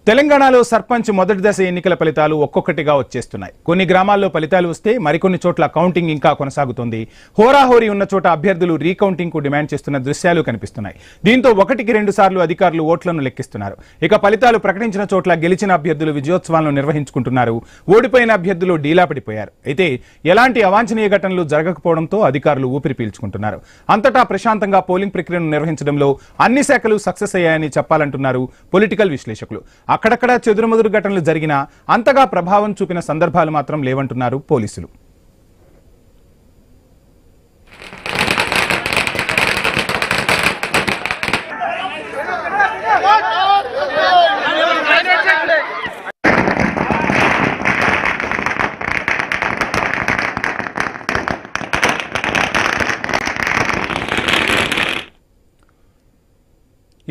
తెలంగాణలో సర్పంచ్ మొదటి దశ ఎన్నికల ఫలితాలు ఒక్కొక్కటిగా వచ్చేస్తున్నాయి. కొన్ని గ్రామాల్లో ఫలితాలు వస్తే మరికొన్ని చోట్ల కౌంటింగ్ ఇంకా కొనసాగుతోంది. హోరాహోరీ ఉన్న చోట అభ్యర్థులు రీకౌంటింగ్ కు డిమాండ్ చేస్తున్న దృశ్యాలు కనిపిస్తున్నాయి. దీంతో ఒకటికి రెండు సార్లు అధికారులు ఓట్లను లెక్కిస్తున్నారు. ఇక ఫలితాలు ప్రకటించిన చోట్ల గెలిచిన అభ్యర్థులు విజయోత్సవాలను నిర్వహించుకుంటున్నారు. ఓడిపోయిన అభ్యర్థులు డీలా పడిపోయారు. అయితే ఎలాంటి అవాంఛనీయ ఘటనలు జరగకపోవడంతో అధికారులు ఊపిరి పీల్చుకుంటున్నారు. అంతటా ప్రశాంతంగా పోలింగ్ ప్రక్రియను నిర్వహించడంలో అన్ని శాఖలు సక్సెస్ అయ్యాయని చెప్పాలంటున్నారు పొలిటికల్ విశ్లేషకులు. అక్కడక్కడ చెదురుమదురు ఘటనలు జరిగినా అంతగా ప్రభావం చూపిన సందర్భాలు మాత్రం లేవంటున్నారు పోలీసులు.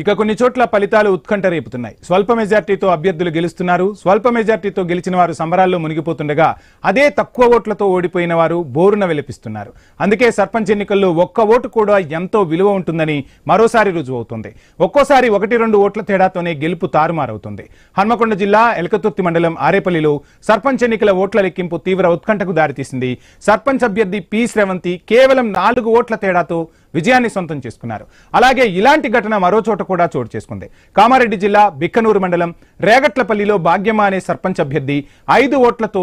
ఇక కొన్ని చోట్ల ఫలితాలు ఉత్కంఠ రేపుతున్నాయి. స్వల్ప మెజార్టీతో అభ్యర్థులు గెలుస్తున్నారు. స్వల్ప మెజార్టీతో గెలిచిన వారు సంబరాల్లో మునిగిపోతుండగా అదే తక్కువ ఓట్లతో ఓడిపోయిన వారు బోరున వెలిపిస్తున్నారు. అందుకే సర్పంచ్ ఎన్నికల్లో ఒక్క ఓటు కూడా ఎంతో విలువ ఉంటుందని మరోసారి రుజువవుతుంది. ఒక్కోసారి 1-2 ఓట్ల తేడాతోనే గెలుపు తారుమారవుతుంది. హన్మకొండ జిల్లా ఎలకతుర్తి మండలం ఆరేపల్లిలో సర్పంచ్ ఎన్నికల ఓట్ల లెక్కింపు తీవ్ర ఉత్కంఠకు దారితీసింది. సర్పంచ్ అభ్యర్థి పి శ్రవంతి కేవలం 4 ఓట్ల తేడాతో విజయాన్ని సొంతం చేసుకున్నారు. అలాగే ఇలాంటి ఘటన మరో చోట కూడా చోటు చేసుకుంది. కామారెడ్డి జిల్లా బిక్కనూరు మండలం రేగట్లపల్లిలో భాగ్యమ్మ అనే సర్పంచ్ అభ్యర్థి 5 ఓట్లతో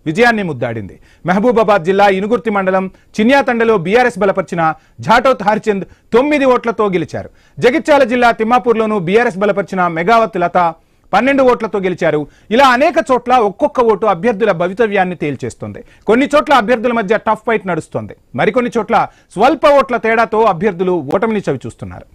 విజయాన్ని ముద్దాడింది. మహబూబాబాద్ జిల్లా ఇనుగుర్తి మండలం చిన్యాతండలో బీఆర్ఎస్ బలపరిచిన ఝాటోత్ హరిచంద్ 9 ఓట్లతో గెలిచారు. జగిత్యాల జిల్లా తిమ్మాపూర్లోనూ బీఆర్ఎస్ బలపరిచిన మెగావత్ లత 12 ఓట్లతో గెలిచారు. ఇలా అనేక చోట్ల ఒక్కొక్క ఓటు అభ్యర్థుల భవితవ్యాన్ని తేల్చేస్తుంది. కొన్ని చోట్ల అభ్యర్థుల మధ్య టఫ్ ఫైట్ నడుస్తోంది. మరికొన్ని చోట్ల స్వల్ప ఓట్ల తేడాతో అభ్యర్థులు ఓటమిని చవిచూస్తున్నారు.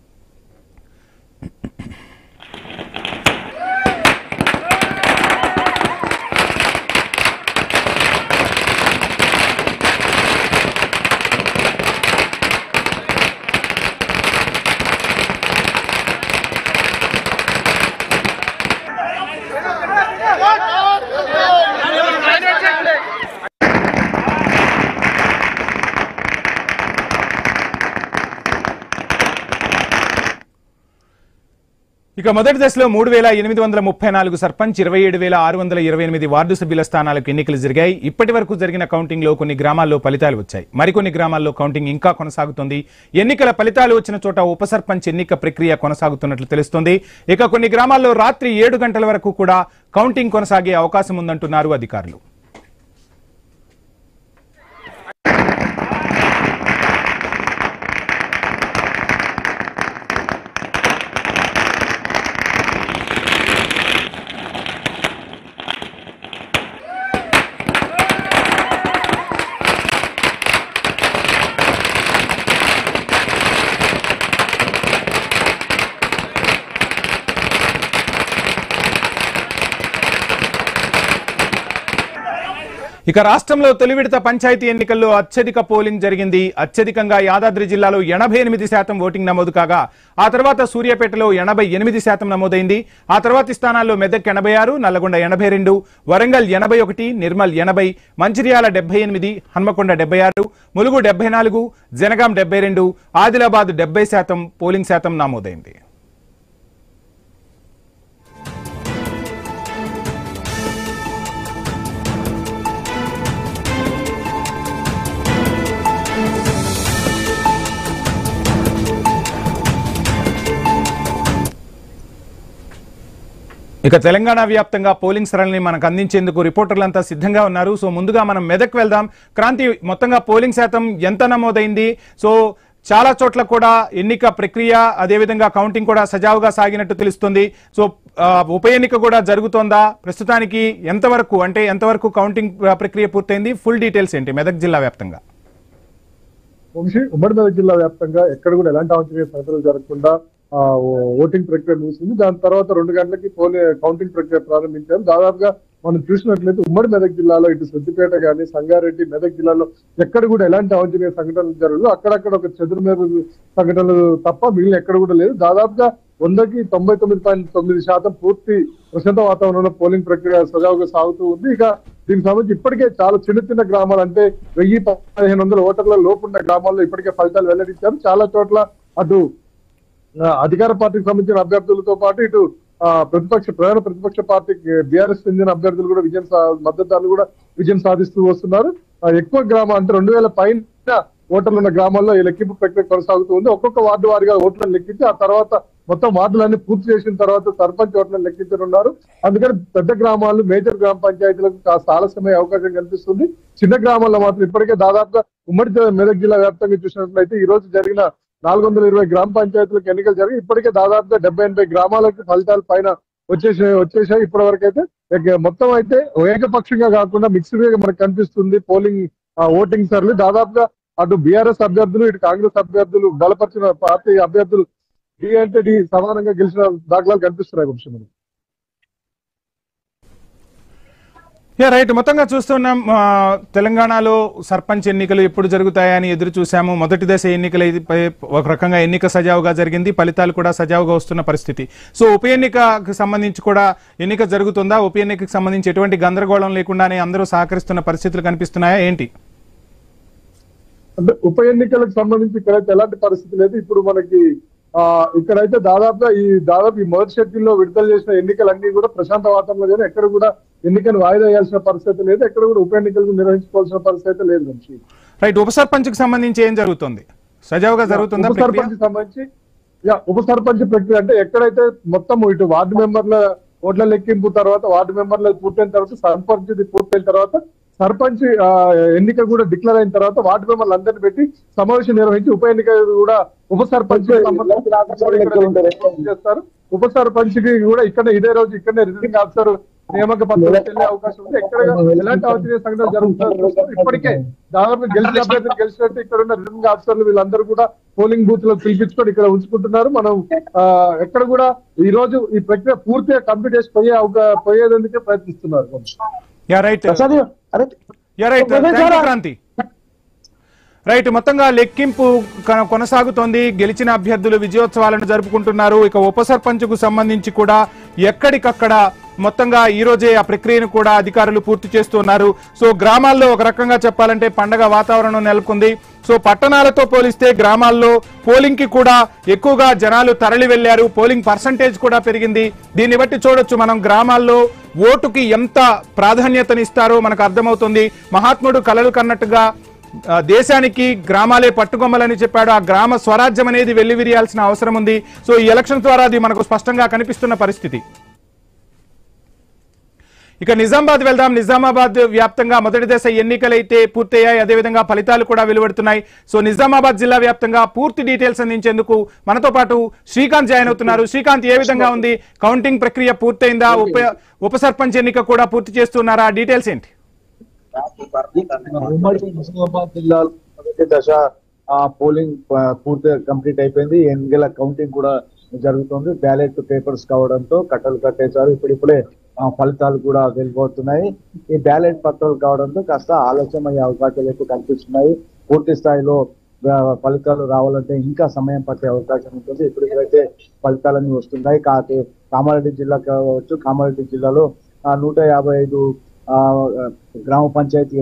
ఇక మొదటి దశలో 3834 సర్పంచ్, 27628 వార్డు సభ్యుల స్థానాలకు ఎన్నికలు జరిగాయి. ఇప్పటి వరకు జరిగిన కౌంటింగ్ లో కొన్ని గ్రామాల్లో ఫలితాలు వచ్చాయి. మరికొన్ని గ్రామాల్లో కౌంటింగ్ ఇంకా కొనసాగుతోంది. ఎన్నికల ఫలితాలు వచ్చిన చోట ఉప సర్పంచ్ ఎన్నిక ప్రక్రియ కొనసాగుతున్నట్లు తెలుస్తోంది. ఇక కొన్ని గ్రామాల్లో రాత్రి 7 గంటల వరకు కూడా కౌంటింగ్ కొనసాగే అవకాశం ఉందంటున్నారు అధికారులు. ఇక రాష్ట్రంలో తొలి విడత పంచాయతీ ఎన్నికల్లో అత్యధిక పోలింగ్ జరిగింది. అత్యధికంగా యాదాద్రి జిల్లాలో 88% ఓటింగ్ నమోదు కాగా ఆ తర్వాత సూర్యాపేటలో 88% నమోదైంది. ఆ తర్వాతి స్థానాల్లో మెదక్ 86, నల్లగొండ 82, వరంగల్ 81, నిర్మల్ 80, మంచిర్యాల 78, హన్మకొండ 76, ములుగు 74, జనగాం 72, ఆదిలాబాద్ 70% పోలింగ్ శాతం నమోదైంది. ఇక తెలంగాణ వ్యాప్తంగా పోలింగ్ సరళిని మనకు అందించేందుకు రిపోర్టర్లంతా సిద్ధంగా ఉన్నారు. సో ముందుగా మనం మెదక్ వెళ్దాం. క్రాంతి, మొత్తంగా పోలింగ్ శాతం ఎంత నమోదైంది? సో చాలా చోట్ల కూడా ఎన్నిక ప్రక్రియ అదేవిధంగా కౌంటింగ్ కూడా సజావుగా సాగినట్టు తెలుస్తుంది. సో ఉప ఎన్నిక కూడా జరుగుతోందా? ప్రస్తుతానికి ఎంతవరకు కౌంటింగ్ ప్రక్రియ పూర్తయింది? ఫుల్ డీటెయిల్స్ ఏంటి మెదక్ జిల్లా వ్యాప్తంగా? ఉమ్మడి మెదక్ జిల్లా వ్యాప్తంగా ఎక్కడ కూడా ఎలాంటి అవాంఛనీయ సంఘటనలు జరగకుండా ఓటింగ్ ప్రక్రియ ముగిసింది. దాని తర్వాత 2 గంటలకి కౌంటింగ్ ప్రక్రియ ప్రారంభించారు. దాదాపుగా మనం చూసినట్లయితే ఉమ్మడి మెదక్ జిల్లాలో ఇటు సిద్దిపేట గానీ, సంగారెడ్డి, మెదక్ జిల్లాలో ఎక్కడ కూడా ఎలాంటి అవాంఛనీయ సంఘటనలు జరగదు. అక్కడక్కడ ఒక చెదురుమేరు సంఘటనలు తప్ప మిగిలిన ఎక్కడ కూడా లేదు. దాదాపుగా 100కి 99.9% పూర్తి ప్రశాంత వాతావరణంలో పోలింగ్ ప్రక్రియ సజావుగా సాగుతూ ఉంది. ఇక దీనికి సంబంధించి ఇప్పటికే చాలా చిన్న చిన్న గ్రామాలు అంటే 1000-1500 ఓటర్ల లోపున్న గ్రామాల్లో ఇప్పటికే ఫలితాలు వెల్లడించారు. చాలా చోట్ల అటు అధికార పార్టీకి సంబంధించిన అభ్యర్థులతో పాటు ఇటు ప్రధాన ప్రతిపక్ష పార్టీ బీఆర్ఎస్ చెందిన అభ్యర్థులు కూడా మద్దతుదారులు కూడా విజయం సాధిస్తూ వస్తున్నారు. ఎక్కువ గ్రామం అంటే 2000 పైన ఓటర్లు ఉన్న గ్రామాల్లో ఈ లెక్కింపు ప్రక్రియ కొనసాగుతూ ఉంది. ఒక్కొక్క వార్డు వారిగా ఓట్లను లెక్కించి ఆ తర్వాత మొత్తం వార్డులన్నీ పూర్తి చేసిన తర్వాత సర్పంచ్ ఓట్లను లెక్కించనున్నారు. అందుకని పెద్ద గ్రామాలు మేజర్ గ్రామ పంచాయతీలకు కాస్త ఆలస్యమయ్యే అవకాశం కనిపిస్తుంది. చిన్న గ్రామాల్లో మాత్రం ఇప్పటికే దాదాపుగా ఉమ్మడి మెదక్ జిల్లా వ్యాప్తంగా చూసినట్లయితే ఈ రోజు జరిగిన 420 గ్రామ పంచాయతీలకు ఎన్నికలు జరిగి ఇప్పటికే దాదాపుగా 70-80 గ్రామాలకు ఫలితాలు పైన వచ్చేసాయి. ఇప్పటి వరకు అయితే మొత్తం అయితే ఏకపక్షంగా కాకుండా మిక్స్డ్ గా మనకు కనిపిస్తుంది పోలింగ్ ఓటింగ్ సర్లు. దాదాపుగా అటు బీఆర్ఎస్ అభ్యర్థులు ఇటు కాంగ్రెస్ అభ్యర్థులు బలపరిచిన పార్టీ అభ్యర్థులు డి అంటే డి సమానంగా గెలిచిన దాఖలాలు కనిపిస్తున్నాయి వంశీ మనకి. రైట్, మొత్తంగా చూస్తున్నాం తెలంగాణలో సర్పంచ్ ఎన్నికలు ఎప్పుడు జరుగుతాయని ఎదురు చూసాము. మొదటి దశ ఎన్నికలు ఒక రకంగా ఎన్నిక సజావుగా జరిగింది, ఫలితాలు కూడా సజావుగా వస్తున్న పరిస్థితి. సో ఉప ఎన్నికకు సంబంధించి కూడా ఎన్నిక జరుగుతుందా? ఉప ఎన్నికకు సంబంధించి ఎటువంటి గందరగోళం లేకుండానే అందరూ సహకరిస్తున్న పరిస్థితులు కనిపిస్తున్నాయా ఏంటి? అంటే ఉప ఎన్నికలకు సంబంధించి ఇక్కడైతే ఎలాంటి పరిస్థితి లేదు. ఇప్పుడు మనకి ఇక్కడైతే దాదాపు ఈ మొదటి షెడ్యూల్లో విడుదల చేసిన ఎన్నికలన్నీ కూడా ప్రశాంత వాతావరణంలో ఎక్కడ కూడా ఎన్నికలు వాయిదా వేయాల్సిన పరిస్థితి లేదు. ఎక్కడ కూడా ఉప ఎన్నికలు నిర్వహించుకోవాల్సిన పరిస్థితి లేదు వంశీ. రైట్, ఉప సర్పంచ్ కి సంబంధించి ఏం జరుగుతుంది? సజావుగా జరుగుతుందా? ఉప సర్పంచ్ సంబంధించి ఉప సర్పంచ్ ప్రక్రియ అంటే ఎక్కడైతే మొత్తం ఇటు వార్డు మెంబర్ల ఓట్ల లెక్కింపు తర్వాత వార్డు మెంబర్ల పూర్తయిన తర్వాత సర్పంచ్ పూర్తయిన తర్వాత సర్పంచ్ ఎన్నిక కూడా డిక్లేర్ అయిన తర్వాత వార్డు మెంబర్లు అందరినీ పెట్టి సమావేశం నిర్వహించి ఉప ఎన్నిక కూడా ఉప సర్పంచ్ చేస్తారు. ఉప సర్పంచ్ కి కూడా ఇదే రోజు ఇక్కడనే రిటర్నింగ్ ఆఫీసర్ నియామక పత్రం వెళ్లే అవకాశం ఉంది. ఎక్కడ ఎలాంటి అవాంఛనీయ సంఘటనలు జరుగుతున్నారు ఇప్పటికే దాదాపు గెలిచిన అభ్యర్థులు గెలిచినట్టు ఇక్కడ ఉన్న రిటర్నింగ్ ఆఫీసర్లు వీళ్ళందరూ కూడా పోలింగ్ బూత్ లో పిలిపించుకొని ఇక్కడ ఉంచుకుంటున్నారు. మనం ఎక్కడ కూడా ఈ రోజు ఈ ప్రక్రియ పూర్తిగా కంప్లీట్ చేసి పోయేందుకే ప్రయత్నిస్తున్నారు. రైట్, మొత్తంగా లెక్కింపు కొనసాగుతోంది. గెలిచిన అభ్యర్థులు విజయోత్సవాలను జరుపుకుంటున్నారు. ఇక ఉప సర్పంచ్ కు సంబంధించి కూడా ఎక్కడికక్కడ మొత్తంగా ఈ రోజే ఆ ప్రక్రియను కూడా అధికారులు పూర్తి చేస్తున్నారు. సో గ్రామాల్లో ఒక రకంగా చెప్పాలంటే పండగ వాతావరణం నెలకొంది. సో పట్టణాలతో పోలిస్తే గ్రామాల్లో పోలింగ్ కి కూడా ఎక్కువగా జనాలు తరలి వెళ్లారు. పోలింగ్ పర్సంటేజ్ కూడా పెరిగింది. దీన్ని బట్టి చూడొచ్చు మనం గ్రామాల్లో ఓటుకి ఎంత ప్రాధాన్యతనిస్తారో మనకు అర్థమవుతుంది. మహాత్ముడు కలలు కన్నట్టుగా దేశానికి గ్రామాలే పట్టుకొమ్మలని చెప్పాడు. ఆ గ్రామ స్వరాజ్యం అనేది వెల్లివిరియాల్సిన అవసరం ఉంది. సో ఈ ఎలక్షన్ ద్వారా అది మనకు స్పష్టంగా కనిపిస్తున్న పరిస్థితి. ఇక నిజామాబాద్ వెళ్దాం. నిజామాబాద్ వ్యాప్తంగా మొదటి దశ ఎన్నికలైతే పూర్తయ్యాయి. అదేవిధంగా ఫలితాలు కూడా వెలువడుతున్నాయి. సో నిజామాబాద్ జిల్లా వ్యాప్తంగా పూర్తి డీటెయిల్స్ అందించేందుకు మనతో పాటు శ్రీకాంత్ జాయిన్ అవుతున్నారు. శ్రీకాంత్, ఏ విధంగా ఉంది? కౌంటింగ్ ప్రక్రియ పూర్తయిందా? ఉప సర్పంచ్ ఎన్నిక కూడా పూర్తి చేస్తున్నారా? డీటెయిల్స్ ఏంటి? ఉమ్మడి నిజామాబాద్ జిల్లాలో మొదటి దశ పోలింగ్ పూర్తిగా కంప్లీట్ అయిపోయింది. ఎన్నికల కౌంటింగ్ కూడా జరుగుతుంది. బ్యాలెట్ పేపర్స్ కావడంతో కట్టలు కట్టేశారు. ఇప్పుడిప్పుడే ఫలితాలు కూడా వెళ్ళిపోతున్నాయి. ఈ బ్యాలెట్ పత్రాలు కావడంతో కాస్త ఆలస్యం అయ్యే అవకాశాలు ఎక్కువ కనిపిస్తున్నాయి. పూర్తి స్థాయిలో ఫలితాలు రావాలంటే ఇంకా సమయం పట్టే అవకాశం ఉంటుంది. ఇప్పుడైతే ఫలితాలన్నీ వస్తున్నాయి. కామారెడ్డి జిల్లా కావచ్చు, కామారెడ్డి జిల్లాలో 155 గ్రామ పంచాయతీ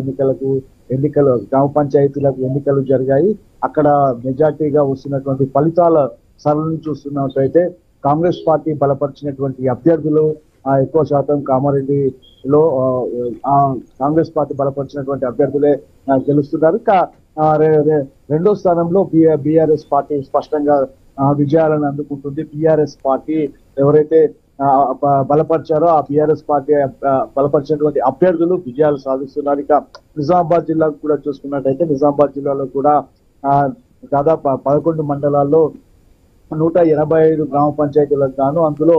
గ్రామ పంచాయతీలకు ఎన్నికలు జరిగాయి. అక్కడ మెజార్టీగా వస్తున్నటువంటి ఫలితాల సరళిని చూస్తున్నట్లయితే కాంగ్రెస్ పార్టీ బలపరిచినటువంటి అభ్యర్థులు ఎక్కువ శాతం కామారెడ్డిలో కాంగ్రెస్ పార్టీ బలపరిచినటువంటి అభ్యర్థులే గెలుస్తున్నారు. రెండో స్థానంలో బీఆర్ఎస్ పార్టీ స్పష్టంగా విజయాలను అందుకుంటుంది. బీఆర్ఎస్ పార్టీ ఎవరైతే బలపరిచారో ఆ బీఆర్ఎస్ పార్టీ బలపరిచినటువంటి అభ్యర్థులు విజయాలు సాధిస్తున్నారు. ఇక నిజామాబాద్ జిల్లాకు కూడా చూసుకున్నట్టయితే నిజామాబాద్ జిల్లాలో కూడా దాదాపు 11 మండలాల్లో 185 గ్రామ పంచాయతీలకు గాను అందులో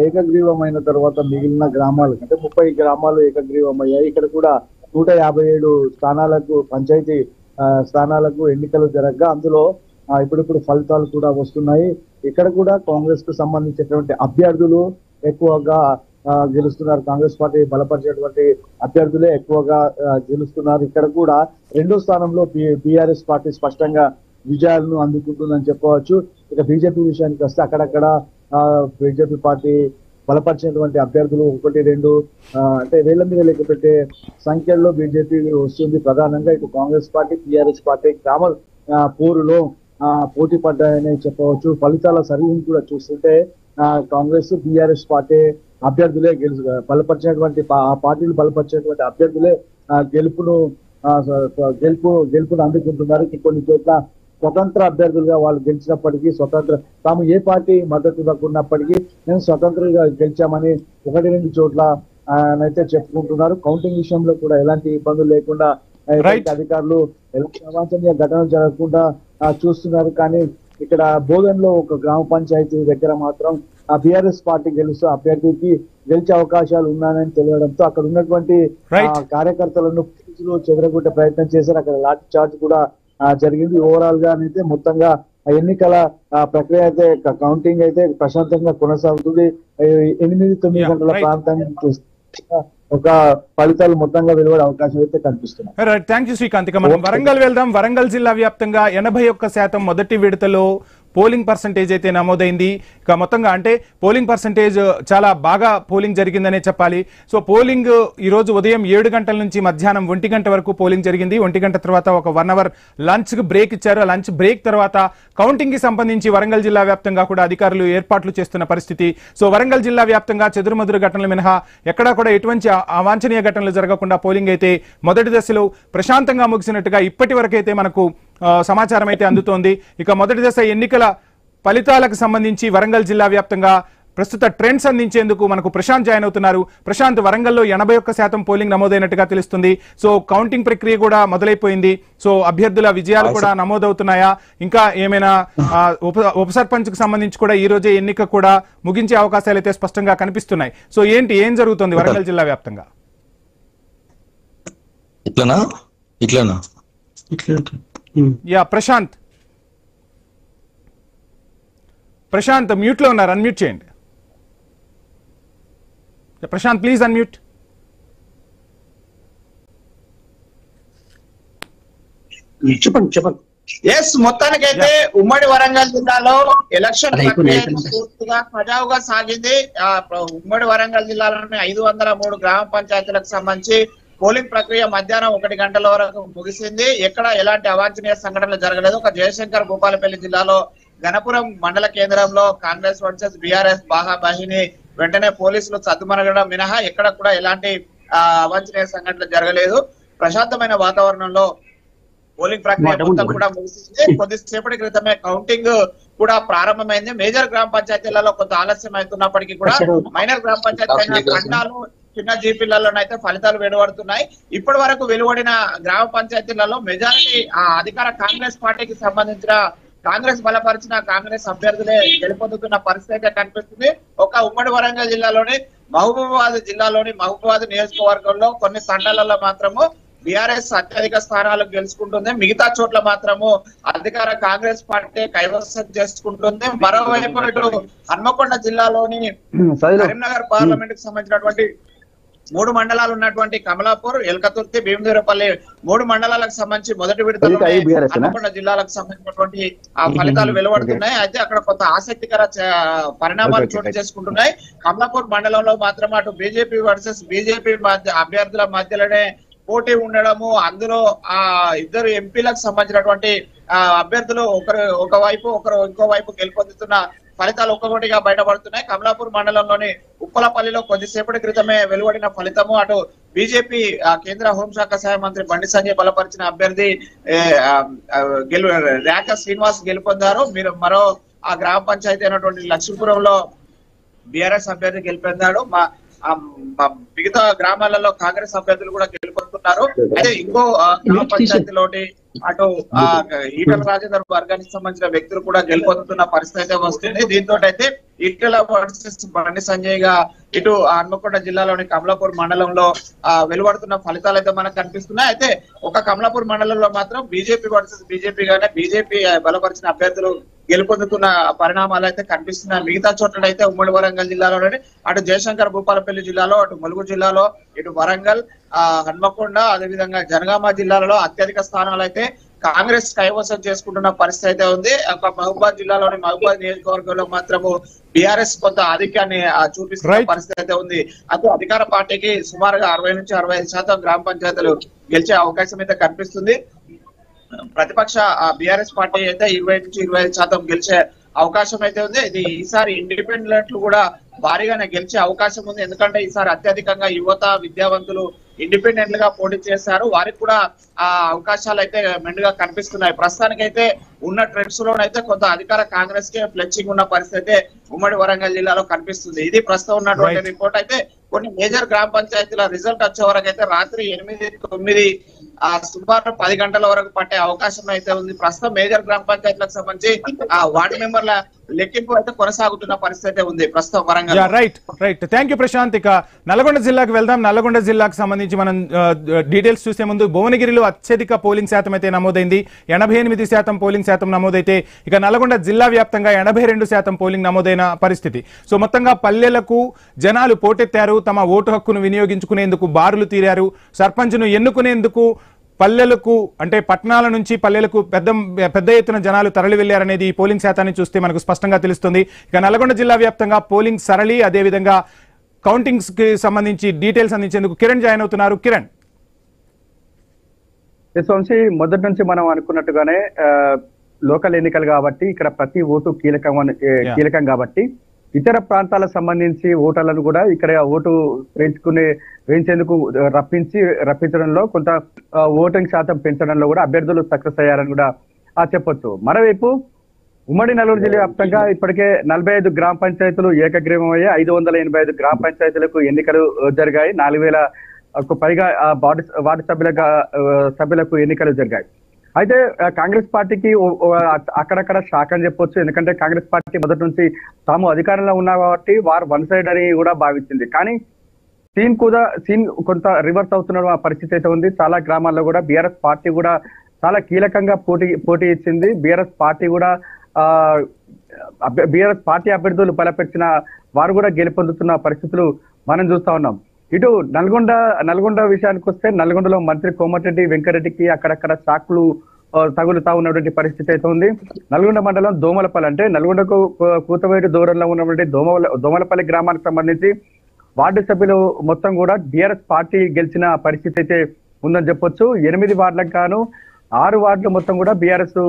ఏకగ్రీవమైన తర్వాత మిగిలిన గ్రామాలు అంటే 30 గ్రామాలు ఏకగ్రీవమయ్యాయి. ఇక్కడ కూడా 157 స్థానాలకు పంచాయతీ స్థానాలకు ఎన్నికలు జరగగా అందులో ఇప్పుడిప్పుడు ఫలితాలు కూడా వస్తున్నాయి. ఇక్కడ కూడా కాంగ్రెస్ కు సంబంధించినటువంటి అభ్యర్థులు ఎక్కువగా గెలుస్తున్నారు. కాంగ్రెస్ పార్టీ బలపరిచేటువంటి అభ్యర్థులే ఎక్కువగా గెలుస్తున్నారు. ఇక్కడ కూడా రెండో స్థానంలో బీఆర్ఎస్ పార్టీ స్పష్టంగా విజయాలను అందుకుంటుందని చెప్పవచ్చు. ఇక బీజేపీ విషయానికి వస్తే అక్కడక్కడ బీజేపీ పార్టీ బలపరిచినటువంటి అభ్యర్థులు 1-2 అంటే వేళ్ల మీద లెక్క పెట్టే సంఖ్యల్లో బీజేపీ వస్తుంది. ప్రధానంగా ఇటు కాంగ్రెస్ పార్టీ టీఆర్ఎస్ పార్టీ పోరులో పోటీ పడ్డాయని చెప్పవచ్చు. ఫలితాల సర్వీని కూడా చూస్తుంటే కాంగ్రెస్ బీఆర్ఎస్ పార్టీ అభ్యర్థులే బలపరిచినటువంటి ఆ పార్టీలు బలపరిచినటువంటి అభ్యర్థులే గెలుపును అందుకుంటున్నారు. కొన్ని చోట్ల స్వతంత్ర అభ్యర్థులుగా వాళ్ళు గెలిచినప్పటికీ తాము ఏ పార్టీ మద్దతు ఇవ్వకున్నప్పటికీ మేము స్వతంత్రంగా గెలిచామని 1-2 చోట్ల అయితే చెప్పుకుంటున్నారు. కౌంటింగ్ విషయంలో కూడా ఎలాంటి ఇబ్బందులు లేకుండా అధికారులు ఎలాంటి అవాంఛనీయ ఘటనలు జరగకుండా చూస్తున్నారు. కానీ ఇక్కడ బోధన్లో ఒక గ్రామ పంచాయతీ దగ్గర మాత్రం ఆ బీఆర్ఎస్ పార్టీ అభ్యర్థికి గెలిచే అవకాశాలు ఉన్నాయని తెలియడంతో అక్కడ ఉన్నటువంటి కార్యకర్తలను పోలీసులు చెదరగొట్టే ప్రయత్నం చేశారు. అక్కడ లాఠీ చార్జ్ కూడా జరిగింది. ఓవరాల్ గా అయితే మొత్తంగా ఎన్నికల ప్రక్రియ అయితే కౌంటింగ్ అయితే ప్రశాంతంగా కొనసాగుతుంది. 8-9 గంటల ప్రాంతానికి ఒక ఫలితాలు మొత్తంగా వెలువడే అవకాశం అయితే కనిపిస్తున్నాయి. Thank you Srikanth. ఇక మనం వరంగల్ వెళ్దాం. వరంగల్ జిల్లా వ్యాప్తంగా 81% మొదటి విడతలో పోలింగ్ పర్సంటేజ్ అయితే నమోదైంది. ఇక మొత్తంగా అంటే పోలింగ్ పర్సంటేజ్ చాలా బాగా పోలింగ్ జరిగిందనే చెప్పాలి. సో పోలింగ్ ఈ రోజు ఉదయం 7 గంటల నుంచి మధ్యాహ్నం 1 గంట వరకు పోలింగ్ జరిగింది. 1 గంట తర్వాత ఒక 1 అవర్ లంచ్ బ్రేక్ ఇచ్చారు. లంచ్ బ్రేక్ తర్వాత కౌంటింగ్ కి సంబంధించి వరంగల్ జిల్లా వ్యాప్తంగా కూడా అధికారులు ఏర్పాట్లు చేస్తున్న పరిస్థితి. సో వరంగల్ జిల్లా వ్యాప్తంగా చెదురుమదురు ఘటనలు మినహా ఎక్కడా కూడా ఎటువంటి అవాంఛనీయ ఘటనలు జరగకుండా పోలింగ్ అయితే మొదటి దశలో ప్రశాంతంగా ముగిసినట్టుగా ఇప్పటి వరకైతే మనకు సమాచారం అయితే అందుతోంది. ఇక మొదటి దశ ఎన్నికల ఫలితాలకు సంబంధించి వరంగల్ జిల్లా వ్యాప్తంగా ప్రస్తుత ట్రెండ్స్ అందించేందుకు మనకు ప్రశాంత్ జాయిన్ అవుతున్నారు. ప్రశాంత్, వరంగల్లో 81% పోలింగ్ నమోదైనట్టుగా తెలుస్తుంది. సో కౌంటింగ్ ప్రక్రియ కూడా మొదలైపోయింది. సో అభ్యర్థుల విజయాలు కూడా నమోదవుతున్నాయా? ఇంకా ఏమైనా ఉప సర్పంచ్ కు సంబంధించి కూడా ఈ రోజే ఎన్నిక కూడా ముగించే అవకాశాలు అయితే స్పష్టంగా కనిపిస్తున్నాయి. సో ఏం జరుగుతుంది వరంగల్ జిల్లా వ్యాప్తంగా? యా ప్రశాంత్ మ్యూట్ లో ఉన్నారు, అన్మ్యూట్ చేయండి. Prashant please unmute. చెప్పండి. ఎస్, మొత్తానికైతే ఉమ్మడి వరంగల్ జిల్లాలో ఎలక్షన్ పూర్తిగా సజావుగా సాగింది. ఉమ్మడి వరంగల్ జిల్లాలోని 503 గ్రామ పంచాయతీలకు సంబంధించి పోలింగ్ ప్రక్రియ మధ్యాహ్నం 1 గంటల వరకు ముగిసింది. ఎక్కడ ఎలాంటి అవాంఛనీయ సంఘటనలు జరగలేదు. ఒక జయశంకర్ భూపాలపల్లి జిల్లాలో గణపురం మండల కేంద్రంలో కాంగ్రెస్ వర్సెస్ బీఆర్ఎస్ బాహాబాహిని వెంటనే పోలీసులు సద్దుమణగడం మినహా ఎక్కడ కూడా ఎలాంటి అవాంఛనీయ సంఘటనలు జరగలేదు. ప్రశాంతమైన వాతావరణంలో పోలింగ్ ప్రక్రియ మొత్తం కూడా ముగిసింది. కొద్దిసేపటి క్రితమే కౌంటింగ్ కూడా ప్రారంభమైంది. మేజర్ గ్రామ పంచాయతీలలో కొంత ఆలస్యం అవుతున్నప్పటికీ కూడా మైనర్ గ్రామ పంచాయతీ ఖండాలు చిన్న జీపీలలోనైతే ఫలితాలు వెలువడుతున్నాయి. ఇప్పటి వరకు వెలువడిన గ్రామ పంచాయతీలలో మెజారిటీ అధికార కాంగ్రెస్ పార్టీకి సంబంధించిన కాంగ్రెస్ బలపరిచిన కాంగ్రెస్ అభ్యర్థులే గెలుపొందుతున్న పరిస్థితి అయితే కనిపిస్తుంది. ఒక ఉమ్మడి వరంగల్ జిల్లాలోని మహబూబాబాద్ నియోజకవర్గంలో కొన్ని తండాలలో మాత్రము బీఆర్ఎస్ అత్యధిక స్థానాలు గెలుచుకుంటుంది. మిగతా చోట్ల మాత్రము అధికార కాంగ్రెస్ పార్టీ కైవసం చేసుకుంటుంది. మరోవైపు ఇటు హన్మకొండ జిల్లాలోని కరీంనగర్ పార్లమెంట్ కు సంబంధించినటువంటి 3 మండలాలు ఉన్నటువంటి కమలాపూర్, ఎల్కతుర్తి, భీమదేవరపల్లి 3 మండలాలకు సంబంధించి మొదటి విడతలో హన్మకొండ జిల్లాలకు సంబంధించినటువంటి ఫలితాలు వెలువడుతున్నాయి. అయితే అక్కడ కొంత ఆసక్తికర పరిణామాలు చోటు చేసుకుంటున్నాయి. కమలాపూర్ మండలంలో మాత్రం అటు బీజేపీ వర్సెస్ బీజేపీ అభ్యర్థుల మధ్యలోనే పోటీ ఉండడము, అందులో ఇద్దరు ఎంపీలకు సంబంధించినటువంటి అభ్యర్థులు ఒకవైపు ఇంకో వైపు గెలుపొందుతున్న ఫలితాలు ఒక్కొక్కటిగా బయటపడుతున్నాయి. కమలాపూర్ మండలంలోని ఉప్పలపల్లిలో కొద్దిసేపటి క్రితమే వెలువడిన ఫలితము అటు బీజేపీ కేంద్ర హోంశాఖ సహాయ మంత్రి బండి సంజయ్ బలపరిచిన అభ్యర్థి రేఖ శ్రీనివాస్ గెలుపొందారు. మరో ఆ గ్రామ పంచాయతీ అయినటువంటి లక్ష్మీపురంలో బీఆర్ఎస్ అభ్యర్థి గెలుపొందాడు. మిగతా గ్రామాలలో కాంగ్రెస్ అభ్యర్థులు కూడా గెలుపొందుతున్నారు. అయితే ఇంకో గ్రామ పంచాయతీలోని అటు ఈటల రాజేందర్ వర్గానికి సంబంధించిన వ్యక్తులు కూడా గెలుపొందుతున్న పరిస్థితి అయితే వస్తుంది. దీంతో అయితే ఈటల వర్సెస్ బండి సంజయ్ గా ఇటు హన్మకొండ జిల్లాలోని కమలాపూర్ మండలంలో వెలువడుతున్న ఫలితాలు అయితే మనకు కనిపిస్తున్నాయి. అయితే ఒక కమలాపూర్ మండలంలో మాత్రం బీజేపీ వర్సెస్ బీజేపీ గానే బీజేపీ బలపరిచిన అభ్యర్థులు గెలుపొందుతున్న పరిణామాలు అయితే కనిపిస్తున్నాయి. మిగతా చోట్ల అయితే ఉమ్మడి వరంగల్ జిల్లాలోనే అటు జయశంకర్ భూపాలపల్లి జిల్లాలో, అటు ములుగు జిల్లాలో, ఇటు వరంగల్, హన్మకొండ, అదేవిధంగా జనగామ జిల్లాలలో అత్యధిక స్థానాలు అయితే కాంగ్రెస్ కైవసం చేసుకుంటున్న పరిస్థితి అయితే ఉంది. మహబూబాద్ జిల్లాలోని మహబూబాద్ నియోజకవర్గంలో మాత్రము బీఆర్ఎస్ కొంత ఆధిక్యాన్ని చూపిస్తున్న పరిస్థితి అయితే ఉంది. అటు అధికార పార్టీకి సుమారుగా 60 నుంచి 65% గ్రామ పంచాయతీలు గెలిచే అవకాశం అయితే కనిపిస్తుంది. ప్రతిపక్ష బీఆర్ఎస్ పార్టీ అయితే 20 నుంచి 25% గెలిచే అవకాశం అయితే ఉంది. ఇది ఈసారి ఇండిపెండెంట్లు కూడా భారీగానే గెలిచే అవకాశం ఉంది. ఎందుకంటే ఈసారి అత్యధికంగా యువత విద్యావంతులు ఇండిపెండెంట్ గా పోటీ చేశారు. వారికి కూడా ఆ అవకాశాలు అయితే మెండుగా కనిపిస్తున్నాయి. ప్రస్తుతానికైతే ఉన్న ట్రెండ్స్ లోనైతే కొంత అధికార కాంగ్రెస్ కే ఫ్లెక్సింగ్ ఉన్న పరిస్థితి అయితే వరంగల్ జిల్లాలో కనిపిస్తుంది. ఇది ప్రస్తుతం ఉన్నటువంటి రిపోర్ట్. అయితే కొన్ని మేజర్ గ్రామ పంచాయతీల రిజల్ట్ వచ్చే వరకు అయితే రాత్రి 8-9 సుమారు 10 గంటల వరకు పట్టే అవకాశం అయితే ఉంది. ప్రస్తుతం మేజర్ గ్రామ పంచాయతీలకు సంబంధించి వార్డు మెంబర్ల లెక్కింపు అయితే కొనసాగుతున్న పరిస్థితి ఉంది ప్రస్తుతం Warangal. Right thank you Prashant. ఇక నల్గొండ జిల్లాకు వెళ్దాం. నల్గొండ జిల్లాకు సంబంధించి మనం డీటెయిల్స్ చూసే ముందు భువనగిరిలో అత్యధిక పోలింగ్ శాతం అయితే నమోదైంది. 88% పోలింగ్ శాతం నమోదైతే ఇక నల్గొండ జిల్లా వ్యాప్తంగా 82% పోలింగ్ నమోదైన పరిస్థితి. సో మొత్తంగా పల్లెలకు జనాలు పోటెత్తారు. తమ ఓటు హక్కును వినియోగించుకునేందుకు బారులు తీరారు. సర్పంచ్ను ఎన్నుకునేందుకు పల్లెలకు అంటే పట్టణాల నుంచి పల్లెలకు పెద్ద ఎత్తున జనాలు తరలి వెళ్లారనేది ఈ పోలింగ్ శాతాన్ని చూస్తే మనకు స్పష్టంగా తెలుస్తుంది. ఇక నల్గొండ జిల్లా వ్యాప్తంగా పోలింగ్ సరళి, అదేవిధంగా కౌంటింగ్స్ కి సంబంధించి డీటెయిల్స్ అందించేందుకు కిరణ్ జాయిన్ అవుతున్నారు. కిరణ్. వంశీ, మొదటి నుంచి మనం అనుకున్నట్టుగానే లోకల్ ఎన్నికలు కాబట్టి ఇక్కడ ప్రతి ఓటు కీలకం కాబట్టి ఇతర ప్రాంతాలకు సంబంధించి ఓటర్లను కూడా ఇక్కడ ఓటు వేయించేందుకు రప్పించడంలో కొంత ఓటింగ్ శాతం పెంచడంలో కూడా అభ్యర్థులు సక్సెస్ అయ్యారని కూడా చెప్పొచ్చు. మరోవైపు ఉమ్మడి నెల్లూరు జిల్లా వ్యాప్తంగా ఇప్పటికే 45 గ్రామ పంచాయతీలు ఏకగ్రీవం అయ్యాయి. 585 గ్రామ పంచాయతీలకు ఎన్నికలు జరిగాయి. 4000కు పైగా వార్డు సభ్యులకు ఎన్నికలు జరిగాయి. అయితే కాంగ్రెస్ పార్టీకి అక్కడక్కడ షాక్ అని చెప్పొచ్చు. ఎందుకంటే కాంగ్రెస్ పార్టీ మొదటి నుంచి తాము అధికారంలో ఉన్నా కాబట్టి వారు వన్ సైడ్ అని కూడా భావించింది. కానీ సీన్ కొంత రివర్స్ అవుతున్న పరిస్థితి అయితే ఉంది. చాలా గ్రామాల్లో కూడా బీఆర్ఎస్ పార్టీ కూడా చాలా కీలకంగా పోటీ ఇచ్చింది. బీఆర్ఎస్ పార్టీ అభ్యర్థులు బలపరిచిన వారు కూడా గెలుపొందుతున్న పరిస్థితులు మనం చూస్తా ఉన్నాం. ఇటు నల్గొండ విషయానికి వస్తే నల్గొండలో మంత్రి కోమటిరెడ్డి వెంకరెడ్డికి అక్కడక్కడ షాక్లు తగులుతా ఉన్నటువంటి పరిస్థితి అయితే ఉంది. నల్గొండ మండలం దోమలపల్లి అంటే నల్గొండకు కూతవేటు దూరంలో ఉన్నటువంటి దోమలపల్లి గ్రామానికి సంబంధించి వార్డు సభ్యులు మొత్తం కూడా బీఆర్ఎస్ పార్టీ గెలిచిన పరిస్థితి అయితే ఉందని చెప్పొచ్చు. 8 వార్డులకు గాను 6 వార్డులు మొత్తం కూడా బీఆర్ఎస్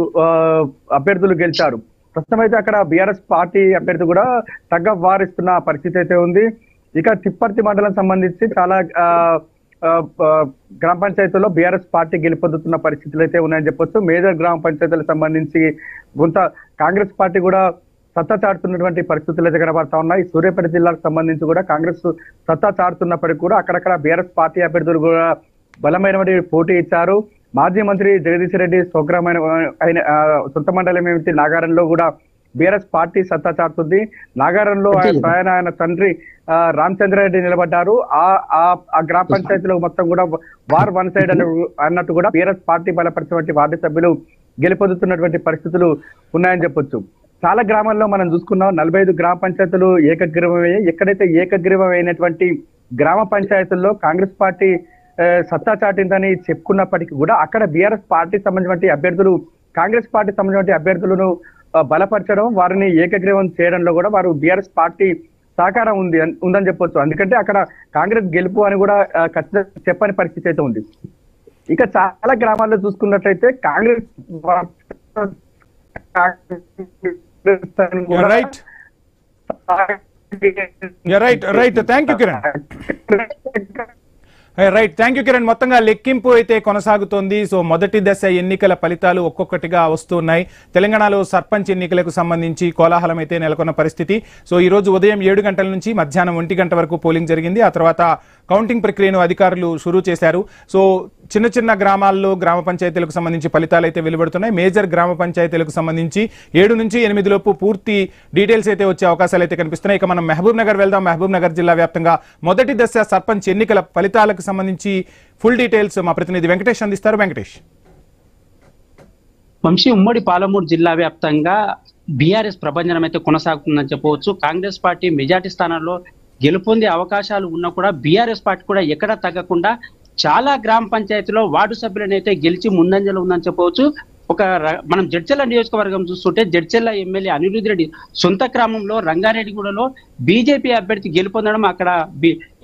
అభ్యర్థులు గెలిచారు. ప్రస్తుతం అయితే అక్కడ బీఆర్ఎస్ పార్టీ అభ్యర్థి కూడా తగ్గ వారిస్తున్న పరిస్థితి అయితే ఉంది. ఇక తిప్పర్తి మండలం సంబంధించి చాలా గ్రామ పంచాయతీల్లో బీఆర్ఎస్ పార్టీ గెలుపొందుతున్న పరిస్థితులు అయితే ఉన్నాయని చెప్పొచ్చు. మేజర్ గ్రామ పంచాయతీలకు సంబంధించి కొంత కాంగ్రెస్ పార్టీ కూడా సత్తా చాటుతున్నటువంటి పరిస్థితులు అయితే కనబడతా ఉన్నాయి. సూర్యాపేట జిల్లాకు సంబంధించి కూడా కాంగ్రెస్ సత్తా చాటుతున్నప్పటికీ కూడా అక్కడక్కడ బీఆర్ఎస్ పార్టీ అభ్యర్థులు కూడా బలమైనటువంటి పోటీ ఇచ్చారు. మాజీ మంత్రి జగదీష్ రెడ్డి స్వగ్రామైన సొంత మండలం ఏమిటి నాగారంలో కూడా బీఆర్ఎస్ పార్టీ సత్తా చాటుతుంది. నాగారంలో ఆయన తండ్రి రామచంద్రారెడ్డి నిలబడ్డారు. ఆ గ్రామ పంచాయతీలో మొత్తం కూడా వార్ వన్ సైడ్ అన్నట్టు కూడా బీఆర్ఎస్ పార్టీ బలపరిచినటువంటి వార్డు సభ్యులు గెలుపొందుతున్నటువంటి పరిస్థితులు ఉన్నాయని చెప్పొచ్చు. చాలా గ్రామాల్లో మనం చూసుకున్నాం 45 గ్రామ పంచాయతీలు ఏకగ్రీవమయ్యాయి. ఎక్కడైతే ఏకగ్రీవం అయినటువంటి గ్రామ పంచాయతీల్లో కాంగ్రెస్ పార్టీ సత్తా చాటిందని చెప్పుకున్నప్పటికీ కూడా అక్కడ బీఆర్ఎస్ పార్టీ సంబంధించిన అభ్యర్థులు కాంగ్రెస్ పార్టీ సంబంధించిన అభ్యర్థులను బలపరచడం, వారిని ఏకగ్రీవం చేయడంలో కూడా వారు బీఆర్ఎస్ పార్టీ సహకారం ఉందని చెప్పొచ్చు. ఎందుకంటే అక్కడ కాంగ్రెస్ గెలుపు అని కూడా ఖచ్చితంగా చెప్పని పరిస్థితి అయితే ఉంది. ఇక చాలా గ్రామాల్లో చూసుకున్నట్లయితే కాంగ్రెస్ థ్యాంక్ యూ కిరణ్. మొత్తంగా లెక్కింపు అయితే కొనసాగుతోంది. సో మొదటి దశ ఎన్నికల ఫలితాలు ఒక్కొక్కటిగా వస్తున్నాయి. తెలంగాణలో సర్పంచ్ ఎన్నికలకు సంబంధించి కోలాహలం అయితే నెలకొన్న పరిస్థితి. సో ఈ రోజు ఉదయం 7 గంటల నుంచి మధ్యాహ్నం 1 గంట వరకు పోలింగ్ జరిగింది. ఆ తర్వాత కౌంటింగ్ ప్రక్రియను అధికారులు షురూ చేశారు. సో చిన్న గ్రామాల్లో గ్రామ పంచాయతీలకు సంబంధించి ఫలితాలు అయితే వెలువడుతున్నాయి. మేజర్ గ్రామ పంచాయతీలకు సంబంధించి 7 నుంచి 8 లోపు పూర్తి డీటెయిల్స్ అయితే వచ్చే అవకాశాలు అయితే కనిపిస్తున్నాయి. ఇక మనం మహబూబ్ నగర్ వెళ్దాం. మహబూబ్ నగర్ జిల్లా వ్యాప్తంగా మొదటి దశ సర్పంచ్ ఎన్నికల ఫలితాలకు సంబంధించి ఫుల్ డీటెయిల్స్ మా ప్రతినిధి వెంకటేష్ అందిస్తారు. వెంకటేష్. వంశీ, ఉమ్మడి పాలమూరు జిల్లా వ్యాప్తంగా బీఆర్ఎస్ ప్రభంజనం అయితే కొనసాగుతుందని చెప్పవచ్చు. కాంగ్రెస్ పార్టీ మెజార్టీ స్థానాల్లో గెలుపొందే అవకాశాలు ఉన్నా కూడా బీఆర్ఎస్ పార్టీ కూడా ఎక్కడా తగ్గకుండా చాలా గ్రామ పంచాయతీలో వార్డు సభ్యులను అయితే గెలిచి ముందంజలో ఉందని చెప్పవచ్చు. మనం జడ్చెల్ల నియోజకవర్గం చూస్తుంటే జడ్చెల్ల ఎమ్మెల్యే అనిరుద్ రెడ్డి సొంత గ్రామంలో రంగారెడ్డిగూడలో బీజేపీ అభ్యర్థి గెలుపొందడం అక్కడ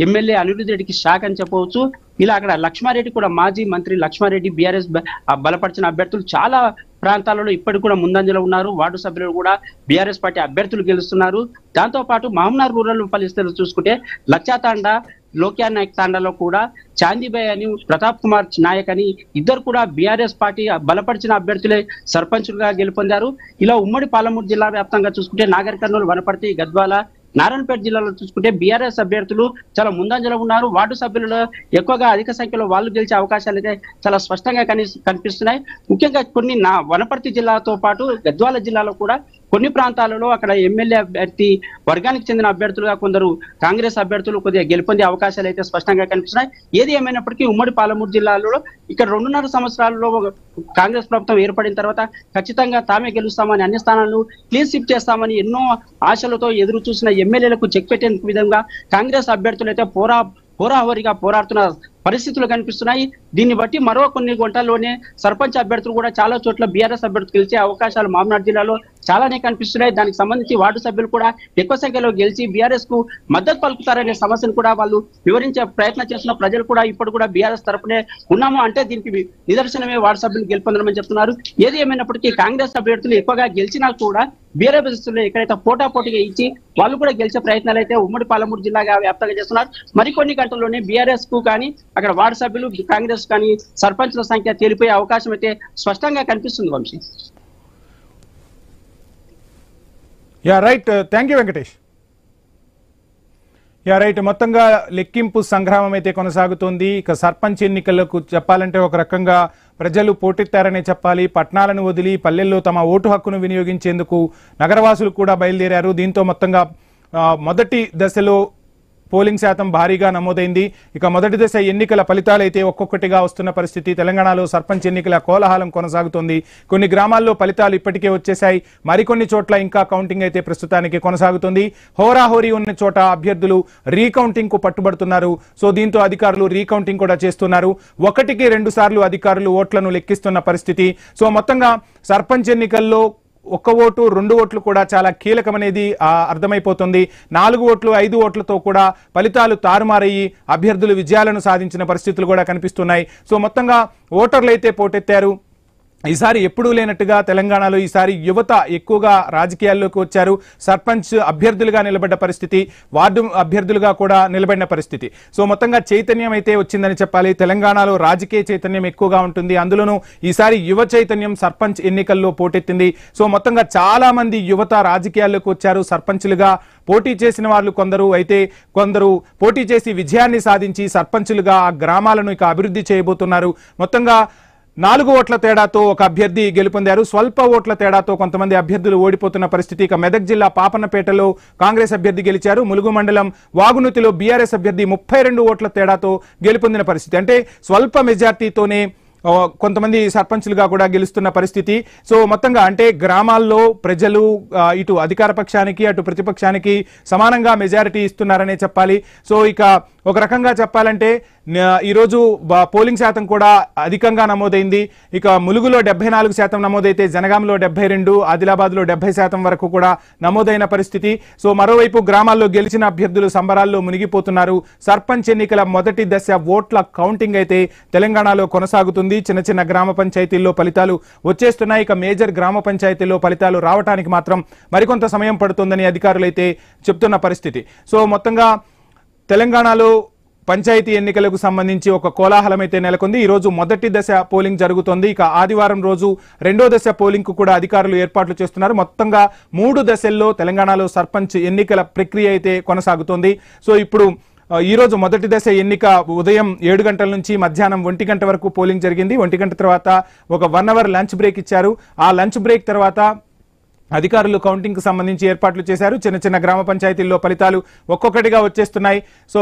ఎమ్మెల్యే అనిరుద్ రెడ్డికి షాక్ అని చెప్పవచ్చు. ఇలా అక్కడ లక్ష్మారెడ్డి కూడా మాజీ మంత్రి లక్ష్మారెడ్డి బీఆర్ఎస్ బలపరిచిన అభ్యర్థులు చాలా ప్రాంతాలలో ఇప్పటికి కూడా ముందంజలో ఉన్నారు. వార్డు సభ్యులు కూడా బీఆర్ఎస్ పార్టీ అభ్యర్థులు గెలుస్తున్నారు. దాంతో పాటు మహమ్నార్ రూరల్ పరిస్థితులు చూసుకుంటే లక్షాతాండ లోక్యా నాయక్ తాండాలో కూడా చాందీబాయ్ అని ప్రతాప్ కుమార్ నాయక్ అని ఇద్దరు కూడా బీఆర్ఎస్ పార్టీ బలపరిచిన అభ్యర్థులే సర్పంచులుగా గెలుపొందారు. ఇలా ఉమ్మడి పాలమూరు జిల్లా వ్యాప్తంగా చూసుకుంటే నాగర్ కర్నూలు, వనపర్తి, గద్వాల, నారాయణపేట జిల్లాలో చూసుకుంటే బీఆర్ఎస్ అభ్యర్థులు చాలా ముందంజలో ఉన్నారు. వార్డు సభ్యులలో ఎక్కువగా అధిక సంఖ్యలో వాళ్ళు గెలిచే అవకాశాలు అయితే చాలా స్పష్టంగా కనిపిస్తున్నాయి. ముఖ్యంగా కొన్ని వనపర్తి జిల్లాతో పాటు గద్వాల జిల్లాలో కూడా కొన్ని ప్రాంతాలలో అక్కడ ఎమ్మెల్యే అభ్యర్థి వర్గానికి చెందిన అభ్యర్థులుగా కొందరు కాంగ్రెస్ అభ్యర్థులు కొద్దిగా గెలుపొందే అవకాశాలు అయితే స్పష్టంగా కనిపిస్తున్నాయి. ఏది ఏమైనప్పటికీ ఉమ్మడి పాలమూరు జిల్లాలో ఇక్కడ 2.5 సంవత్సరాలలో కాంగ్రెస్ ప్రభుత్వం ఏర్పడిన తర్వాత ఖచ్చితంగా తామే గెలుస్తామని, అన్ని స్థానాలను క్లీన్ స్వీప్ చేస్తామని ఎన్నో ఆశలతో ఎదురు చూసిన ఎమ్మెల్యేలకు చెక్ పెట్టే విధంగా కాంగ్రెస్ అభ్యర్థులు అయితే హోరాహోరీగా పోరాడుతున్న పరిస్థితులు కనిపిస్తున్నాయి. దీన్ని బట్టి మరో కొన్ని గంటల్లోనే సర్పంచ్ అభ్యర్థులు కూడా చాలా చోట్ల బీఆర్ఎస్ అభ్యర్థులు గెలిచే అవకాశాలు మహమ్నార్ జిల్లాలో చాలానే కనిపిస్తున్నాయి. దానికి సంబంధించి వార్డు సభ్యులు కూడా ఎక్కువ సంఖ్యలో గెలిచి బీఆర్ఎస్ కు మద్దతు పలుకుతారనే సమస్యను కూడా వాళ్ళు వివరించే ప్రయత్నం చేస్తున్న ప్రజలు కూడా ఇప్పుడు కూడా బీఆర్ఎస్ తరపునే ఉన్నాము అంటే దీనికి నిదర్శనమే వార్డు సభ్యులు గెలుపొందడమని చెప్తున్నారు. ఏది ఏమైనప్పటికీ కాంగ్రెస్ అభ్యర్థులు ఎక్కువగా గెలిచినా కూడా బీఆర్ఎస్ ఎక్కడైతే పోటాపోటీగా ఇచ్చి వాళ్ళు కూడా గెలిచే ప్రయత్నాలు అయితే ఉమ్మడి పాలమూరు జిల్లాగా వ్యాప్తంగా చేస్తున్నారు. మరికొన్ని గంటల్లోనే బీఆర్ఎస్ కు కానీ అక్కడ వార్డు సభ్యులు, కాంగ్రెస్ కానీ సర్పంచ్ల సంఖ్య తేలిపోయే అవకాశం అయితే స్పష్టంగా కనిపిస్తుంది. Vamshi. Yeah right, thank you Venkatesh. Yeah right, మొత్తంగా లెక్కింపు సంగ్రామం అయితే కొనసాగుతోంది. ఇక సర్పంచ్ ఎన్నికలకు చెప్పాలంటే ఒక రకంగా ప్రజలు పోటెత్తారనే చెప్పాలి. పట్టణాలను వదిలి పల్లెల్లో తమ ఓటు హక్కును వినియోగించేందుకు నగరవాసులు కూడా బయలుదేరారు. దీంతో మొత్తంగా మొదటి దశలో పోలింగ్ శాతం భారీగా నమోదైంది. ఇక మొదటి దశ ఎన్నికల ఫలితాలు అయితే ఒక్కొక్కటిగా వస్తున్న పరిస్థితి. తెలంగాణలో సర్పంచ్ ఎన్నికల కోలాహలం కొనసాగుతోంది. కొన్ని గ్రామాల్లో ఫలితాలు ఇప్పటికే వచ్చేశాయి. మరికొన్ని చోట్ల ఇంకా కౌంటింగ్ అయితే ప్రస్తుతానికి కొనసాగుతుంది. హోరాహోరీ ఉన్న చోట అభ్యర్థులు రీకౌంటింగ్ కు పట్టుబడుతున్నారు. సో దీంతో అధికారులు రీకౌంటింగ్ కూడా చేస్తున్నారు. 1కి 2 సార్లు అధికారులు ఓట్లను లెక్కిస్తున్న పరిస్థితి. సో మొత్తంగా సర్పంచ్ ఎన్నికల్లో 1 ఓటు 2 ఓట్లు కూడా చాలా కీలకమనేది అర్థమైపోతుంది. 4 ఓట్లు 5 ఓట్లతో కూడా ఫలితాలు తారుమారయ్యి అభ్యర్థులు విజయాలను సాధించిన పరిస్థితులు కూడా కనిపిస్తున్నాయి. సో మొత్తంగా ఓటర్లు అయితే పోటెత్తారు. ఈసారి ఎప్పుడూ లేనట్టుగా తెలంగాణలో ఈసారి యువత ఎక్కువగా రాజకీయాల్లోకి వచ్చారు. సర్పంచ్ అభ్యర్థులుగా నిలబడ్డ పరిస్థితి, వార్డు అభ్యర్థులుగా కూడా నిలబడిన పరిస్థితి. సో మొత్తంగా చైతన్యం అయితే వచ్చిందని చెప్పాలి. తెలంగాణలో రాజకీయ చైతన్యం ఎక్కువగా ఉంటుంది. అందులోనూ ఈసారి యువ చైతన్యం సర్పంచ్ ఎన్నికల్లో పోటెత్తింది. సో మొత్తంగా చాలా మంది యువత రాజకీయాల్లోకి వచ్చారు. సర్పంచులుగా పోటీ చేసిన వాళ్ళు కొందరు పోటీ చేసి విజయాన్ని సాధించి సర్పంచులుగా ఆ గ్రామాలను ఇక అభివృద్ధి చేయబోతున్నారు. మొత్తంగా 4 ఓట్ల తేడాతో ఒక అభ్యర్థి గెలుపొందారు. స్వల్ప ఓట్ల తేడాతో కొంతమంది అభ్యర్థులు ఓడిపోతున్న పరిస్థితి. ఇక మెదక్ జిల్లా పాపన్నపేటలో కాంగ్రెస్ అభ్యర్థి గెలిచారు. ములుగు మండలం వాగునుతిలో బీఆర్ఎస్ అభ్యర్థి 32 ఓట్ల తేడాతో గెలుపొందిన పరిస్థితి. అంటే స్వల్ప మెజార్టీతోనే కొంతమంది సర్పంచులుగా కూడా గెలుస్తున్న పరిస్థితి. సో మొత్తంగా అంటే గ్రామాల్లో ప్రజలు ఇటు అధికార పక్షానికి అటు ప్రతిపక్షానికి సమానంగా మెజారిటీ ఇస్తున్నారనే చెప్పాలి. సో ఇక ఒక రకంగా చెప్పాలంటే ఈరోజు పోలింగ్ శాతం కూడా అధికంగా నమోదైంది. ఇక ములుగులో 74% నమోదైతే జనగాంలో 72, ఆదిలాబాద్లో 70% వరకు కూడా నమోదైన పరిస్థితి. సో మరోవైపు గ్రామాల్లో గెలిచిన అభ్యర్థులు సంబరాల్లో మునిగిపోతున్నారు. సర్పంచ్ ఎన్నికల మొదటి దశ ఓట్ల కౌంటింగ్ అయితే తెలంగాణలో కొనసాగుతుంది. చిన్న చిన్న గ్రామ పంచాయతీల్లో ఫలితాలు వచ్చేస్తున్నాయి. ఇక మేజర్ గ్రామ పంచాయతీల్లో ఫలితాలు రావడానికి మాత్రం మరికొంత సమయం పడుతుందని అధికారులు అయితే చెప్తున్న పరిస్థితి. సో మొత్తంగా తెలంగాణలో పంచాయతీ ఎన్నికలకు సంబంధించి ఒక కోలాహలం అయితే నెలకొంది. ఈ రోజు మొదటి దశ పోలింగ్ జరుగుతోంది. ఇక ఆదివారం రోజు 2వ దశ పోలింగ్ కు కూడా అధికారులు ఏర్పాట్లు చేస్తున్నారు. మొత్తంగా 3 దశల్లో తెలంగాణలో సర్పంచ్ ఎన్నికల ప్రక్రియ అయితే కొనసాగుతోంది. సో ఇప్పుడు ఈ రోజు మొదటి దశ ఎన్నిక ఉదయం 7 గంటల నుంచి మధ్యాహ్నం 1 గంట వరకు పోలింగ్ జరిగింది. 1 గంట తర్వాత ఒక 1 అవర్ లంచ్ బ్రేక్ ఇచ్చారు. ఆ లంచ్ బ్రేక్ తర్వాత అధికారులు కౌంటింగ్ కు సంబంధించి ఏర్పాట్లు చేశారు. చిన్న చిన్న గ్రామ పంచాయతీల్లో ఫలితాలు ఒక్కొక్కటిగా వచ్చేస్తున్నాయి. సో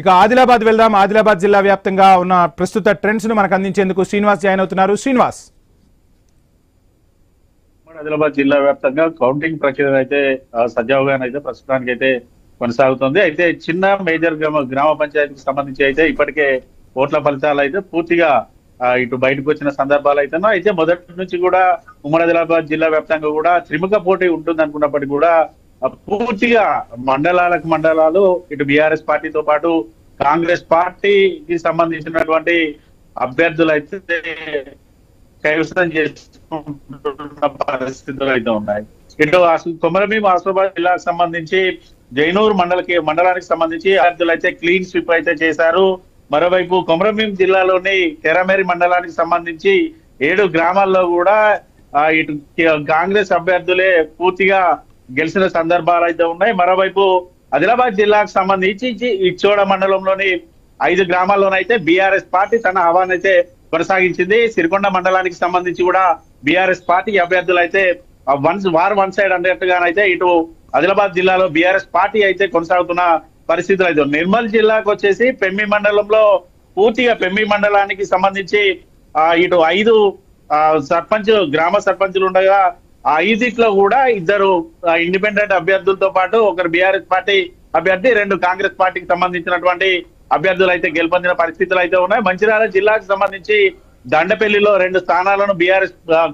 ఇక ఆదిలాబాద్ వెళ్దాం. ఆదిలాబాద్ జిల్లా వ్యాప్తంగా ఉన్న ప్రస్తుత ట్రెండ్స్ ను మనకు అందించేందుకు శ్రీనివాస్ జాయిన్ అవుతున్నారు. శ్రీనివాస్. ఆదిలాబాద్ జిల్లా వ్యాప్తంగా కౌంటింగ్ ప్రక్రియ అయితే సజావుగా అయితే ప్రస్తుతానికి అయితే కొనసాగుతుంది. అయితే చిన్న మేజర్ గ్రామ పంచాయతీకి సంబంధించి అయితే ఇప్పటికే ఓట్ల ఫలితాలు అయితే పూర్తిగా ఇటు బయటకు వచ్చిన సందర్భాలు అయితే మొదటి నుంచి కూడా ఉమ్మడి ఆదిలాబాద్ జిల్లా వ్యాప్తంగా కూడా త్రిముఖ పోటీ ఉంటుంది అనుకున్నప్పటికీ కూడా పూర్తిగా మండలాలు ఇటు బీఆర్ఎస్ పార్టీతో పాటు కాంగ్రెస్ పార్టీకి సంబంధించినటువంటి అభ్యర్థులు అయితే కైవసం చేసుకుంటున్న పరిస్థితులు అయితే ఉన్నాయి. ఇటు కొమరభీం ఆసిఫాబాద్ జిల్లాకు సంబంధించి జైనూర్ మండలానికి సంబంధించి అభ్యర్థులు అయితే క్లీన్ స్వీప్ అయితే చేశారు. మరోవైపు కొమరభీం జిల్లాలోని తెరమేరి మండలానికి సంబంధించి 7 గ్రామాల్లో కూడా ఇటు కాంగ్రెస్ అభ్యర్థులే పూర్తిగా గెలిచిన సందర్భాలు అయితే ఉన్నాయి. మరోవైపు ఆదిలాబాద్ జిల్లాకు సంబంధించి ఇచ్చోడ మండలంలోని 5 గ్రామాల్లోనైతే బీఆర్ఎస్ పార్టీ తన హవానైతే కొనసాగించింది. సిరికొండ మండలానికి సంబంధించి కూడా బీఆర్ఎస్ పార్టీ అభ్యర్థులు అయితే వన్ సైడ్ అన్నట్టుగానైతే ఇటు ఆదిలాబాద్ జిల్లాలో బీఆర్ఎస్ పార్టీ అయితే కొనసాగుతున్న పరిస్థితులు అయితే. నిర్మల్ జిల్లాకు వచ్చేసి పెమ్మి మండలంలో పూర్తిగా పెమ్మి మండలానికి సంబంధించి ఇటు 5 గ్రామ సర్పంచులు ఉండగా 5 కూడా 2 ఇండిపెండెంట్ అభ్యర్థులతో పాటు ఒకరు బీఆర్ఎస్ పార్టీ అభ్యర్థి 2 కాంగ్రెస్ పార్టీకి సంబంధించినటువంటి అభ్యర్థులు అయితే గెలుపొందిన పరిస్థితులు అయితే ఉన్నాయి. మంచిర్యాల జిల్లాకు సంబంధించి దండపల్లిలో 2 స్థానాలను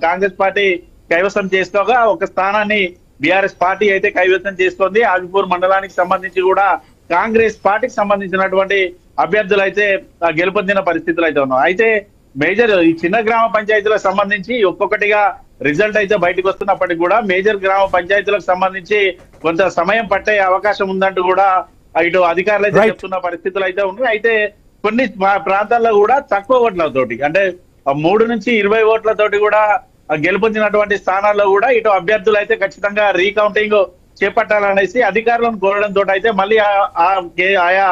కాంగ్రెస్ పార్టీ కైవసం చేసుకోగా 1 స్థానాన్ని బీఆర్ఎస్ పార్టీ అయితే కైవసం చేస్తోంది. ఆదిపూర్ మండలానికి సంబంధించి కూడా కాంగ్రెస్ పార్టీకి సంబంధించినటువంటి అభ్యర్థులు అయితే గెలుపొందిన పరిస్థితులు అయితే ఉన్నాయి. అయితే మేజర్ ఈ చిన్న గ్రామ పంచాయతీలకు సంబంధించి ఒక్కొక్కటిగా రిజల్ట్ అయితే బయటకు వస్తున్నప్పటికీ కూడా మేజర్ గ్రామ పంచాయతీలకు సంబంధించి కొంత సమయం పట్టే అవకాశం ఉందంటూ కూడా ఇటు అధికారులు అయితే చెప్తున్న పరిస్థితులు అయితే ఉన్నాయి. అయితే కొన్ని ప్రాంతాల్లో కూడా తక్కువ ఓట్లతోటి అంటే 3 నుంచి 20 ఓట్లతోటి కూడా గెలుపొందినటువంటి స్థానాల్లో కూడా ఇటు అభ్యర్థులు అయితే ఖచ్చితంగా రీకౌంటింగ్ చేపట్టాలనేసి అధికారులను కోరడంతో అయితే మళ్ళీ ఆయా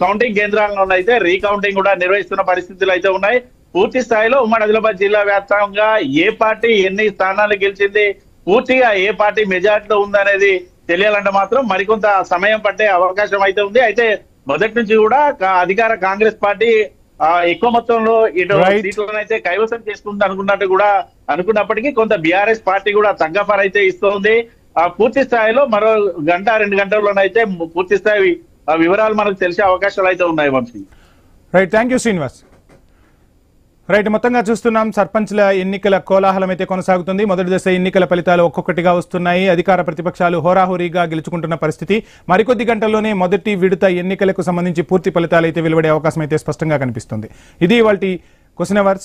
కౌంటింగ్ కేంద్రాలను అయితే రీకౌంటింగ్ కూడా నిర్వహిస్తున్న పరిస్థితులు అయితే ఉన్నాయి. పూర్తి స్థాయిలో ఉమ్మడి ఆదిలాబాద్ జిల్లా వ్యాప్తంగా ఏ పార్టీ ఎన్ని స్థానాలు గెలిచింది, పూర్తిగా ఏ పార్టీ మెజార్టీలో ఉందనేది తెలియాలంటే మాత్రం మరికొంత సమయం పట్టే అవకాశం అయితే ఉంది. అయితే మొదటి నుంచి కూడా అధికార కాంగ్రెస్ పార్టీ ఎక్కువ మొత్తంలో ఇటు సీట్లను అయితే కైవసం చేసుకుంది అనుకున్నప్పటికీ కొంత బీఆర్ఎస్ పార్టీ కూడా తగ్గఫర్ అయితే ఇస్తోంది. పూర్తి స్థాయిలో మరో 1-2 గంటల్లోనైతే పూర్తి స్థాయి వివరాలు మనకు తెలిసే అవకాశాలు అయితే ఉన్నాయి. Vamshi right, thank you Srinivas. Right, మొత్తంగా చూస్తున్నాం సర్పంచ్ల ఎన్నికల కోలాహలం అయితే కొనసాగుతుంది. మొదటి దశ ఎన్నికల ఫలితాలు ఒక్కొక్కటిగా వస్తున్నాయి. అధికార ప్రతిపక్షాలు హోరాహోరీగా గెలుచుకుంటున్న పరిస్థితి. మరికొద్ది గంటల్లోనే మొదటి విడత ఎన్నికలకు సంబంధించి పూర్తి ఫలితాలు అయితే వెలువడే అవకాశం అయితే స్పష్టంగా కనిపిస్తుంది. ఇది ఇవాల్టి క్వశ్చన్ అవర్స్.